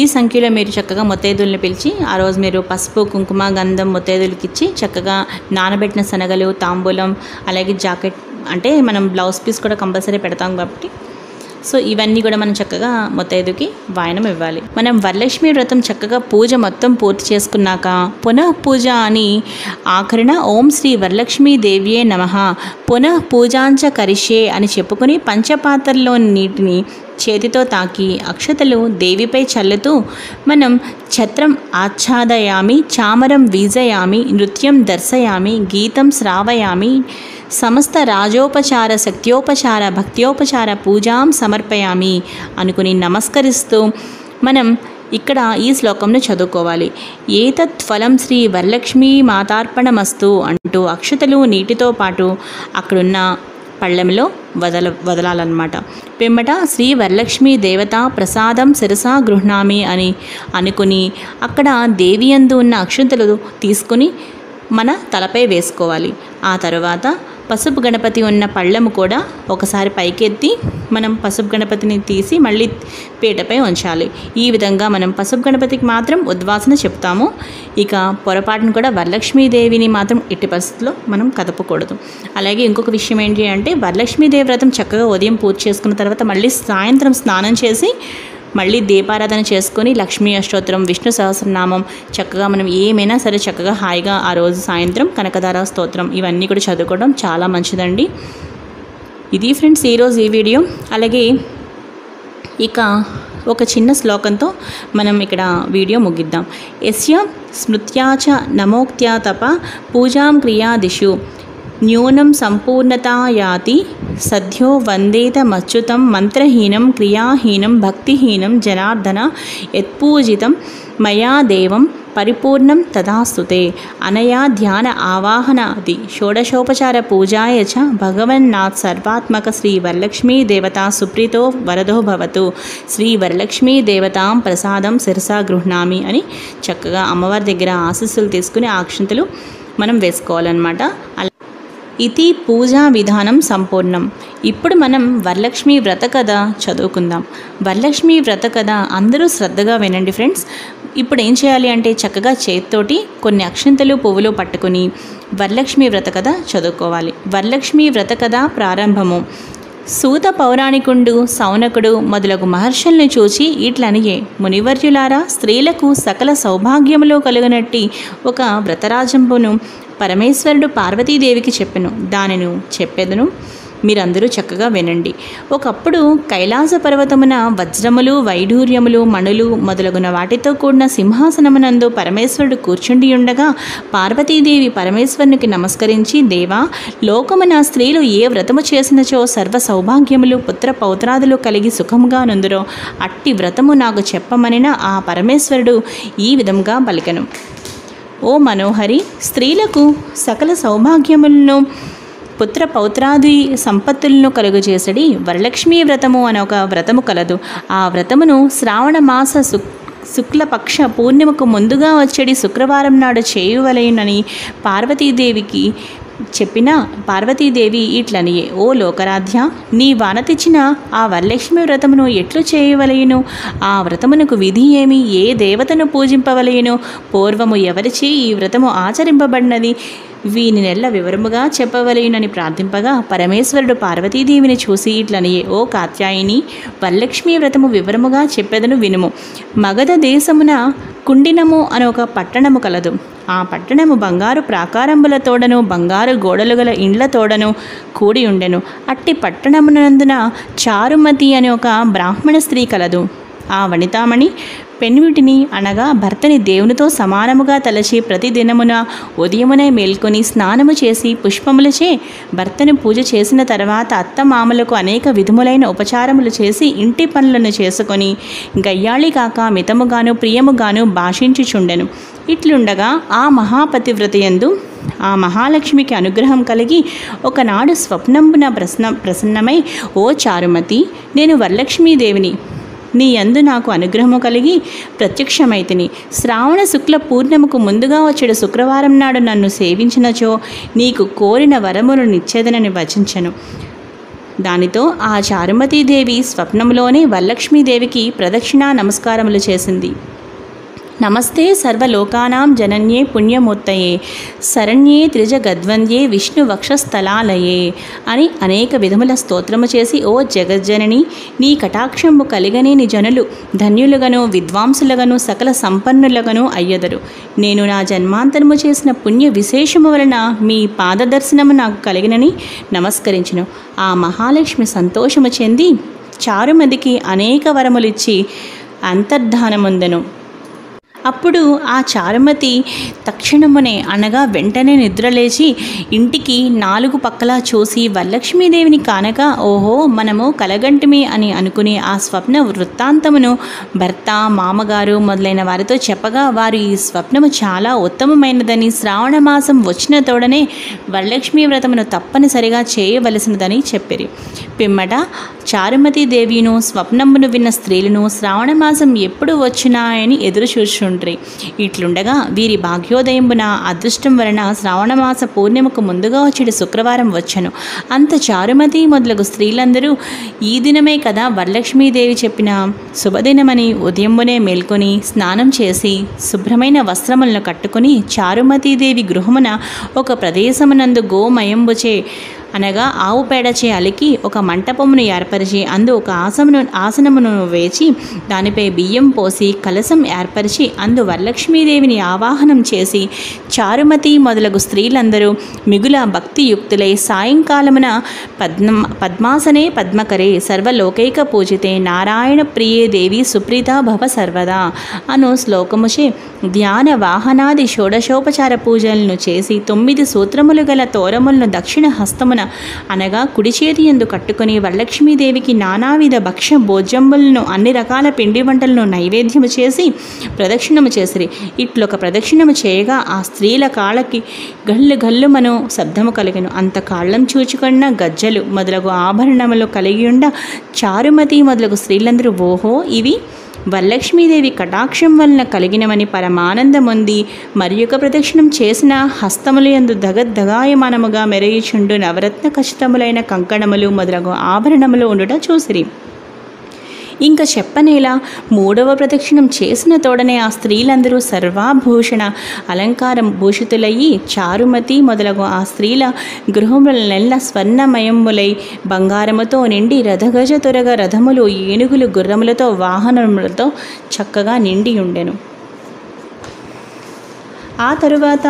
ఈ సంఖ్యలో మీరు చక్కగా ముత్తైదుల్ని పిలిచి ఆ రోజు మీరు పసుపు, కుంకుమ, గంధం ముత్తైదులకి ఇచ్చి చక్కగా నానబెట్టిన శనగలు, తాంబూలం, అలాగే జాకెట్ అంటే మనం బ్లౌజ్ పీస్ కూడా కంపల్సరీ పెడతాం కాబట్టి సో ఇవన్నీ కూడా మనం చక్కగా ముత్తైదుకి వాయనం ఇవ్వాలి. మనం వరలక్ష్మి వ్రతం చక్కగా పూజ మొత్తం పూర్తి చేసుకున్నాక పునః పూజ అని ఆఖరణ ఓం శ్రీ వరలక్ష్మీ దేవ్యే నమః పునః పూజాంచ కరిష్యే అని చెప్పుకొని పంచపాత్రలోని నీటిని చేతితో తాకి అక్షతలు దేవిపై చల్లుతూ మనం ఛత్రం ఆచ్ఛాదయామి, చామరం వీజయామి, నృత్యం దర్శయామి, గీతం శ్రావయామి, సమస్త రాజోపచార, శక్త్యోపచార, భక్త్యోపచార పూజాం సమర్పయామి అనుకుని నమస్కరిస్తూ మనం ఇక్కడ ఈ శ్లోకంను చదువుకోవాలి. ఏతత్ ఫలం శ్రీ వరలక్ష్మీ మాతార్పణమస్తు అంటూ అక్షతలు నీటితో పాటు అక్కడున్న పళ్ళెంలో వదలాలన్నమాట. పిమ్మట శ్రీ వరలక్ష్మీ దేవత ప్రసాదం శిరసా గృహ్ణామి అని అనుకుని అక్కడ దేవియందు ఉన్న అక్షతలు తీసుకుని మన తలపై వేసుకోవాలి. ఆ తర్వాత పసుపు గణపతి ఉన్న పళ్ళెము కూడా ఒకసారి పైకెత్తి మనం పసుపు గణపతిని తీసి మళ్ళీ పీటపై ఉంచాలి. ఈ విధంగా మనం పసుపు గణపతికి మాత్రం ఉద్వాసన చెప్తాము. ఇక పొరపాటును కూడా వరలక్ష్మీదేవిని మాత్రం ఎట్టి పరిస్థితుల్లో మనం కదపకూడదు. అలాగే ఇంకొక విషయం ఏంటి అంటే వరలక్ష్మీదేవి వ్రతం చక్కగా ఉదయం పూజ చేసుకున్న తర్వాత మళ్ళీ సాయంత్రం స్నానం చేసి మళ్ళీ దీపారాధన చేసుకొని లక్ష్మీ అష్టోత్తరం, విష్ణు సహస్రనామం చక్కగా మనం ఏమైనా సరే చక్కగా హాయిగా ఆ రోజు సాయంత్రం కనకదార స్తోత్రం ఇవన్నీ కూడా చదువుకోవడం చాలా మంచిదండి. ఇది ఫ్రెండ్స్ ఈరోజు ఈ వీడియో. అలాగే ఇక ఒక చిన్న శ్లోకంతో మనం ఇక్కడ వీడియో ముగిద్దాం. యస్య స్మృత్యాచ నమోక్త్యా తప పూజాం క్రియాదిషు న్యూనం సంపూర్ణతాయాతి సద్యో వందేతమచ్యుతం మంత్రహీనం క్రియాహీనం భక్తిహీనం జనార్దన యత్పూజితం మయా దేవం పరిపూర్ణం తదాస్తుతే అనయా ధ్యాన ఆవాహనాది షోడశోపచార పూజాయ చ భగవన్నాథ్ సర్వాత్మక శ్రీ వరలక్ష్మీ దేవతా సుప్రీతో వరదో భవతు శ్రీ వరలక్ష్మీ దేవతాం ప్రసాదం శిరసా గృహ్ణామి అని చక్కగా అమ్మవారి దగ్గర ఆశీస్సులు తీసుకుని అక్షంతలు మనం వేసుకోవాలన్నమాట. ఇది పూజా విధానం సంపూర్ణం. ఇప్పుడు మనం వరలక్ష్మి వ్రత కథ చదువుకుందాం. వరలక్ష్మి వ్రత కథ అందరూ శ్రద్ధగా వినండి ఫ్రెండ్స్. ఇప్పుడు ఏం చేయాలి అంటే చక్కగా చేతితోటి కొన్ని అక్షంతలు పువ్వులు పట్టుకుని వరలక్ష్మి వ్రత కథ చదువుకోవాలి. వరలక్ష్మి వ్రత కథ ప్రారంభము. సూత పౌరాణికుండు సౌనకుడు మొదలగు మహర్షుల్ని చూచి ఇట్లనియే, మునివర్యులారా, స్త్రీలకు సకల సౌభాగ్యములు కలుగునట్టి ఒక వ్రతరాజంబును పరమేశ్వరుడు పార్వతీదేవికి చెప్పెను. దానిని చెప్పెదను, మీరందరూ చక్కగా వినండి. ఒకప్పుడు కైలాస పర్వతమున వజ్రములు, వైఢూర్యములు, మణులు మొదలగున వాటితో కూడిన సింహాసనమునందు పరమేశ్వరుడు కూర్చుండి ఉండగా పార్వతీదేవి పరమేశ్వరునికి నమస్కరించి, దేవా, లోకమున స్త్రీలు ఏ వ్రతము చేసినచో సర్వ సౌభాగ్యములు, పుత్ర పౌత్రాదులు కలిగి సుఖముగా నుందురో అట్టి వ్రతము నాకు చెప్పమనిన ఆ పరమేశ్వరుడు ఈ విధంగా పలికెను. ఓ మనోహరి, స్త్రీలకు సకల సౌభాగ్యములను, పుత్ర పౌత్రాది సంపత్తులను కలుగజేసడి వరలక్ష్మీ వ్రతము అనే ఒక వ్రతము కలదు. ఆ వ్రతమును శ్రావణ మాస శుక్లపక్ష పూర్ణిమకు ముందుగా వచ్చేది శుక్రవారం నాడు చేయవలెనని పార్వతీదేవికి చెప్పిన పార్వతీదేవి ఇట్లనియే, ఓ లోకరాధ్య, నీ వానతిచ్చిన ఆ వరలక్ష్మి వ్రతమును ఎట్లు చేయవలెను? ఆ వ్రతమునకు విధి ఏమి? ఏ దేవతను పూజింపవలెను? పూర్వము ఎవరిచే ఈ వ్రతము ఆచరింపబడినది? వీని నెల్ల వివరముగా చెప్పవలెనని ప్రార్థింపగా పరమేశ్వరుడు పార్వతీదేవిని చూసి ఇట్లనియే, ఓ కాత్యాయిని, వరలక్ష్మీ వ్రతము వివరముగా చెప్పెదను వినుము. మగధ దేశమున కుండినము అనే ఒక పట్టణము కలదు. ఆ పట్టణము బంగారు ప్రాకారంబులతోడను బంగారు గోడలు గల ఇండ్లతోడను కూడి ఉండెను. అట్టి పట్టణమునందున చారుమతి అనే ఒక బ్రాహ్మణ స్త్రీ కలదు. ఆ వనితామణి పెన్విటిని అనగా భర్తని దేవునితో సమానముగా తలచి ప్రతిదినమున ఉదయమునే మేల్కొని స్నానము చేసి పుష్పములచే భర్తను పూజ చేసిన తర్వాత అత్తమామలకు అనేక విధములైన ఉపచారములు చేసి ఇంటి పనులను చేసుకొని గయ్యాళి కాక మితముగాను ప్రియముగాను భాషించుచుండెను. ఇట్లుండగా ఆ మహాపతివ్రతయందు ఆ మహాలక్ష్మికి అనుగ్రహం కలిగి ఒకనాడు స్వప్నంబున ప్రసన్నమై, ఓ చారుమతి, నేను వరలక్ష్మీదేవిని, నీ యందు నాకు అనుగ్రహము కలిగి ప్రత్యక్షమైతిని. శ్రావణ శుక్ల పూర్ణిమకు ముందుగా వచ్చేడు శుక్రవారం నాడు నన్ను సేవించినచో నీకు కోరిన వరమును నిచ్చేదనని వచించెను. దానితో ఆ చారుమతీదేవి స్వప్నంలోనే వరలక్ష్మీదేవికి ప్రదక్షిణా నమస్కారములు చేసింది. నమస్తే సర్వలోకానాం జనన్యే పుణ్యమూర్తయే శరణ్యే త్రిజగద్వంద్యే విష్ణు వక్షస్థలాలయే అని అనేక విధముల స్తోత్రము చేసి, ఓ జగజ్జనని, నీ కటాక్షంబు కలిగనేని జనులు ధన్యులుగను విద్వాంసులుగను సకల సంపన్నులుగను అయ్యదరు. నేను నా జన్మాంతరము చేసిన పుణ్య విశేషము వలన మీ పాదదర్శనము నాకు కలిగినని నమస్కరించును. ఆ మహాలక్ష్మి సంతోషము చెంది చారుమతికి అనేక వరములిచ్చి అంతర్ధానముందెను. అప్పుడు ఆ చారుమతి తక్షణమునే అనగా వెంటనే నిద్రలేచి ఇంటికి 4 పక్కలా చూసి వరలక్ష్మీదేవిని కానగా, ఓహో, మనము కలగంటిమి అని అనుకుని ఆ స్వప్న వృత్తాంతమును భర్త, మామగారు మొదలైన వారితో చెప్పగా వారు ఈ స్వప్నము చాలా ఉత్తమమైనదని, శ్రావణ మాసం వచ్చిన తోడనే వరలక్ష్మీ వ్రతమును తప్పనిసరిగా చేయవలసినదని చెప్పిరి. పిమ్మట చారుమతీదేవిను స్వప్నమును విన్న స్త్రీలను శ్రావణ మాసం ఎప్పుడు వచ్చినాయని ఎదురు చూచుండ్రి. ఇట్లుండగా వీరి భాగ్యోదయంబున అదృష్టం వలన శ్రావణమాస పూర్ణిమకు ముందుగా వచ్చేది శుక్రవారం వచ్చెను. అంత చారుమతి మొదలగు స్త్రీలందరూ ఈ దినమే కదా వరలక్ష్మీదేవి చెప్పిన శుభదినమని ఉదయంబునే మేల్కొని స్నానం చేసి శుభ్రమైన వస్త్రములను కట్టుకుని చారుమతీదేవి గృహమున ఒక ప్రదేశమునందు గోమయంబుచే అనగా ఆవు పేడచే అలికి ఒక మంటపమును ఏర్పరిచి అందు ఒక ఆసనమును వేచి దానిపై బియ్యం పోసి కలశం ఏర్పరిచి అందు వరలక్ష్మీదేవిని ఆవాహనం చేసి చారుమతి మొదలగు స్త్రీలందరూ మిగుల భక్తియుక్తులై సాయంకాలమున పద్మాసనే పద్మకరే సర్వలోకైక పూజితే నారాయణ ప్రియే దేవి సుప్రీత భవ సర్వదా అను శ్లోకముచే ధ్యాన వాహనాది షోడశోపచార పూజలను చేసి 9 సూత్రములు గల తోరములను దక్షిణ హస్తమున అనగా కుడి చేతి యందు కట్టుకొని వరలక్ష్మీదేవికి నానావిధ భక్ష్య భోజ్యంబులను అన్ని రకాల పిండి వంటలను నైవేద్యము చేసి ప్రదక్షిణము చేసిరి. ఇట్లొక ప్రదక్షిణము చేయగా ఆ స్త్రీల కాళ్ళకి గల్లు గల్లుమను శబ్దము కలిగెను. అంత కాళ్ళం చూచుకున్న గజ్జలు మొదలగు ఆభరణములు కలిగి ఉండ చారుమతి మొదలగు స్త్రీలందరూ ఓహో ఇవి వరలక్ష్మీదేవి కటాక్షం వలన కలిగినవని పరమానందముంది. మరి యొక్క ప్రదక్షిణం చేసిన హస్తముల యందు దగద్దగాయమానముగా మెరయుచుండు నవరత్న ఖచ్చితములైన కంకణములు మొదలగు ఆభరణములు ఉండుట చూసిరి. ఇంకా చెప్పనేలా మూడవ ప్రదక్షిణం చేసిన తోడనే ఆ స్త్రీలందరూ సర్వాభూషణ అలంకారం భూషితులయ్యి చారుమతి మొదలగు ఆ స్త్రీల గృహములనెల్ల స్వర్ణమయములై బంగారముతో నిండి రథగజ తురగ రథములు ఏనుగులు గుర్రములతో వాహనములతో చక్కగా నిండి ఉండెను. ఆ తరువాత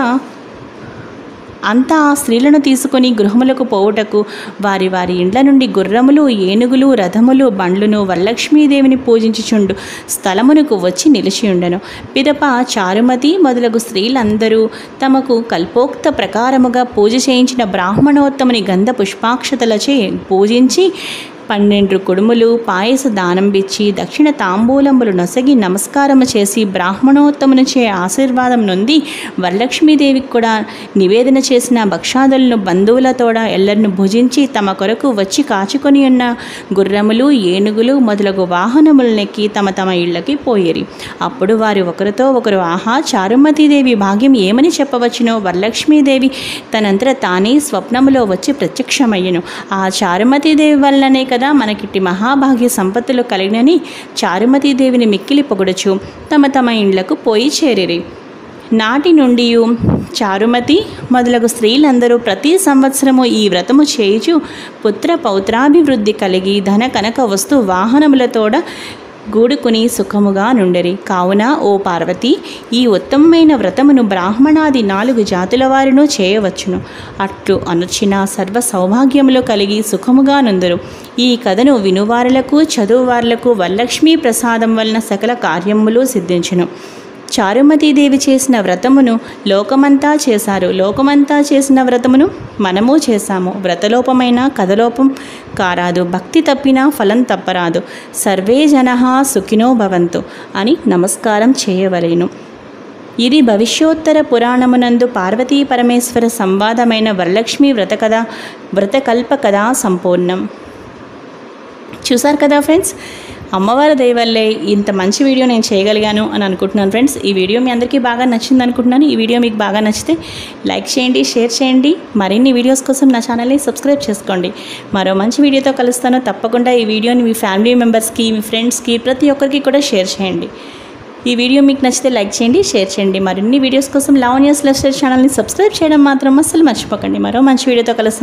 అంతా ఆ స్త్రీలను తీసుకొని గృహములకు పోవుటకు వారి వారి ఇండ్ల నుండి గుర్రములు ఏనుగులు రథములు బండ్లును వరలక్ష్మీదేవిని పూజించుచుండు స్థలమునకు వచ్చి నిలిచి ఉండెను. పిదప చారుమతి మొదలగు స్త్రీలందరూ తమకు కల్పోక్త ప్రకారముగా పూజ చేయించిన బ్రాహ్మణోత్తముని గంధ పుష్పాక్షతలచే పూజించి 12 కుడుములు పాయస దానంబిచ్చి దక్షిణ తాంబూలములు నొసగి నమస్కారము చేసి బ్రాహ్మణోత్తమునిచే ఆశీర్వాదం నొంది వరలక్ష్మీదేవికి కూడా నివేదన చేసిన భక్షాదులను బంధువులతోడ ఎల్లరిని భుజించి తమ కొరకు వచ్చి కాచుకొని ఉన్న గుర్రములు ఏనుగులు మొదలగు వాహనములనెక్కి తమ తమ ఇళ్ళకి పోయేరి. అప్పుడు వారు ఒకరితో ఒకరు ఆహా చారుమతీదేవి భాగ్యం ఏమని చెప్పవచ్చునో వరలక్ష్మీదేవి తనంతట తానే స్వప్నములో వచ్చి ప్రత్యక్షమయ్యను. ఆ చారుమతీదేవి వల్లనే కదా మనకిట్టి మహాభాగ్య సంపత్తులు కలిగినని చారుమతీదేవిని మిక్కిలి పొగడుచు తమ తమ ఇండ్లకు పోయి చేరిరి. నాటి నుండి చారుమతి మొదలగు స్త్రీలందరూ ప్రతి సంవత్సరము ఈ వ్రతము చేయుచు పుత్ర పౌత్రాభివృద్ధి కలిగి ధన కనక వస్తు వాహనములతోడ గూడుకుని సుఖముగా నుండిరి. కావున ఓ పార్వతి ఈ ఉత్తమమైన వ్రతమును బ్రాహ్మణాది 4 జాతుల వారిను చేయవచ్చును. అట్లు అనుచిన సర్వ సౌభాగ్యములు కలిగి సుఖముగా నుందురు. ఈ కథను వినువారులకు చదువువారులకు వరలక్ష్మీ ప్రసాదం వలన సకల కార్యములు సిద్ధించును. చారుమతీదేవి చేసిన వ్రతమును లోకమంతా చేశారు. లోకమంతా చేసిన వ్రతమును మనము చేశాము. వ్రతలోపమైన కథలోపం కారాదు. భక్తి తప్పినా ఫలం తప్పరాదు. సర్వే జనః సుఖినో భవంతు అని నమస్కారం చేయవలెను. ఇది భవిష్యోత్తర పురాణమునందు పార్వతీ పరమేశ్వర సంవాదమైన వరలక్ష్మీ వ్రతకల్ప కథా సంపూర్ణం. చూసారు కదా ఫ్రెండ్స్, అమ్మవారి దయ వల్లే ఇంత మంచి వీడియో నేను చేయగలిగాను అని అనుకుంటున్నాను ఫ్రెండ్స్. ఈ వీడియో మీ అందరికీ బాగా నచ్చింది అనుకుంటున్నాను. ఈ వీడియో మీకు బాగా నచ్చితే లైక్ చేయండి, షేర్ చేయండి. మరిన్ని వీడియోస్ కోసం నా ఛానల్ని సబ్స్క్రైబ్ చేసుకోండి. మరో మంచి వీడియోతో కలుస్తాను. తప్పకుండా ఈ వీడియోని మీ ఫ్యామిలీ మెంబర్స్కి, మీ ఫ్రెండ్స్కి, ప్రతి ఒక్కరికి కూడా షేర్ చేయండి. ఈ వీడియో మీకు నచ్చితే లైక్ చేయండి, షేర్ చేయండి. మరిన్ని వీడియోస్ కోసం లావణ్యాస్ లైఫ్ స్టైల్ ఛానల్ని సబ్స్క్రైబ్ చేయడం మాత్రం అస్సలు మర్చిపోకండి. మరో మంచి వీడియోతో కలుస్తాను.